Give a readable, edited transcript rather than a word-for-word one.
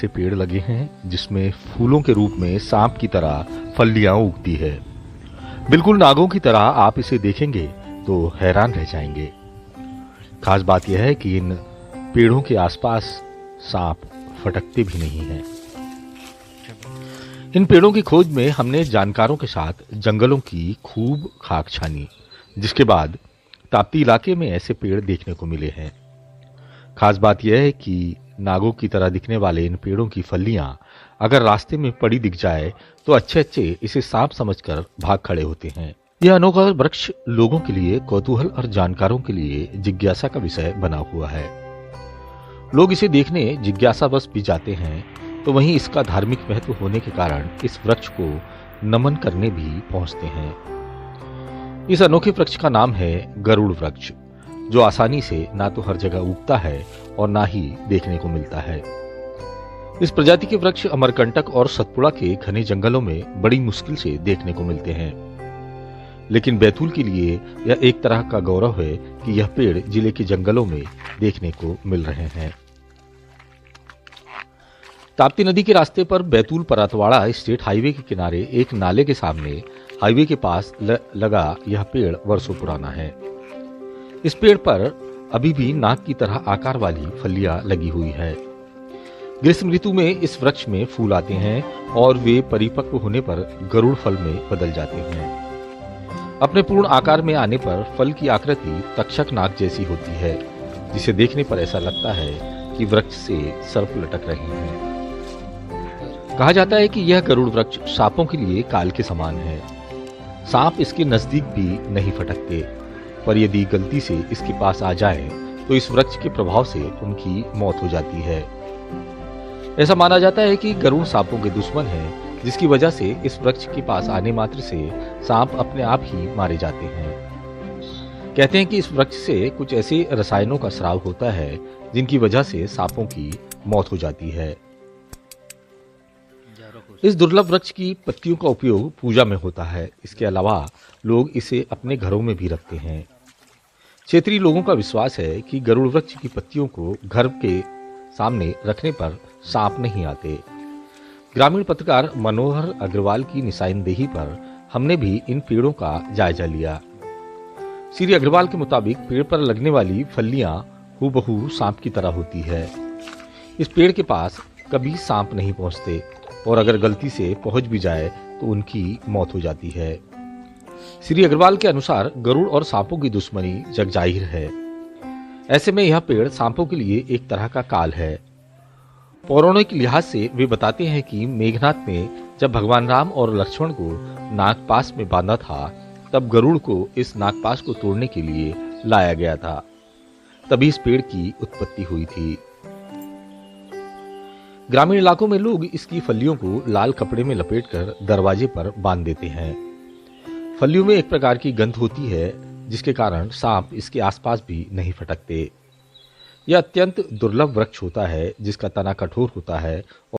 ऐसे पेड़ लगे हैं जिसमें फूलों के रूप में सांप की तरह फलियां उगती है। बिल्कुल नागों की तरह आप इसे देखेंगे तो हैरान रह जाएंगे। खास बात यह है कि इन पेड़ों के आसपास सांप फटकते भी नहीं हैं। इन पेड़ों की खोज में हमने जानकारों के साथ जंगलों की खूब खाक छानी, जिसके बाद ताप्ती इलाके में ऐसे पेड़ देखने को मिले हैं। खास बात यह है कि नागों की तरह दिखने वाले इन पेड़ों की फलियां अगर रास्ते में पड़ी दिख जाए तो अच्छे इसे सांप समझकर भाग खड़े होते हैं। यह अनोखा वृक्ष लोगों के लिए कौतूहल और जानकारों के लिए जिज्ञासा का विषय बना हुआ है। लोग इसे देखने जिज्ञासावश भी जाते हैं, तो वहीं इसका धार्मिक महत्व होने के कारण इस वृक्ष को नमन करने भी पहुंचते हैं। इस अनोखे वृक्ष का नाम है गरुड़ वृक्ष, जो आसानी से ना तो हर जगह उगता है और ना ही देखने को मिलता है। इस प्रजाति के वृक्ष अमरकंटक और सतपुड़ा के घने जंगलों में बड़ी मुश्किल से देखने को मिलते हैं, लेकिन बैतूल के लिए यह एक तरह का गौरव है कि यह पेड़ जिले के जंगलों में देखने को मिल रहे हैं। ताप्ती नदी के रास्ते पर बैतूल परातवाड़ा स्टेट हाईवे के किनारे एक नाले के सामने हाईवे के पास लगा यह पेड़ वर्षों पुराना है। इस पेड़ पर अभी भी नाक की तरह आकार वाली फलियां लगी हुई है। ग्रीष्म ऋतु में इस वृक्ष में फूल आते हैं और वे परिपक्व होने पर गरुड़ फल में बदल जाते हैं। अपने पूर्ण आकार में आने पर फल की आकृति तक्षक नाग जैसी होती है, जिसे देखने पर ऐसा लगता है कि वृक्ष से सर्प लटक रहे हैं। कहा जाता है कि यह गरुड़ वृक्ष सांपों के लिए काल के समान है। सांप इसके नजदीक भी नहीं फटकते, पर यदि गलती से इसके पास आ जाए तो इस वृक्ष के प्रभाव से उनकी मौत हो जाती है। ऐसा माना जाता है कि गरुड़ सांपों के दुश्मन है, जिसकी वजह से इस वृक्ष के पास आने मात्र से सांप अपने आप ही मारे जाते हैं। कहते हैं कि इस वृक्ष से कुछ ऐसे रसायनों का स्राव होता है जिनकी वजह से सांपों की मौत हो जाती है। इस दुर्लभ वृक्ष की पत्तियों का उपयोग पूजा में होता है। इसके अलावा लोग इसे अपने घरों में भी रखते हैं। क्षेत्रीय लोगों का विश्वास है कि गरुड़ वृक्ष की पत्तियों को घर के सामने रखने पर सांप नहीं आते। ग्रामीण पत्रकार मनोहर अग्रवाल की निशानदेही पर हमने भी इन पेड़ों का जायजा लिया। श्री अग्रवाल के मुताबिक पेड़ पर लगने वाली फलियां हूबहू सांप की तरह होती है। इस पेड़ के पास कभी सांप नहीं पहुंचते, और अगर गलती से पहुंच भी जाए तो उनकी मौत हो जाती है। श्री अग्रवाल के अनुसार गरुड़ और सांपों की दुश्मनी जगजाहिर है। ऐसे में यह पेड़ सांपों के लिए एक तरह का काल है। पौराणिक लिहाज से वे बताते हैं कि मेघनाथ ने जब भगवान राम और लक्ष्मण को नागपाश में बांधा था, तब गरुड़ को इस नागपाश को तोड़ने के लिए लाया गया था। तभी इस पेड़ की उत्पत्ति हुई थी। ग्रामीण इलाकों में लोग इसकी फलियों को लाल कपड़े में लपेटकर दरवाजे पर बांध देते हैं। फलियों में एक प्रकार की गंध होती है, जिसके कारण सांप इसके आसपास भी नहीं फटकते। यह अत्यंत दुर्लभ वृक्ष होता है, जिसका तना कठोर होता है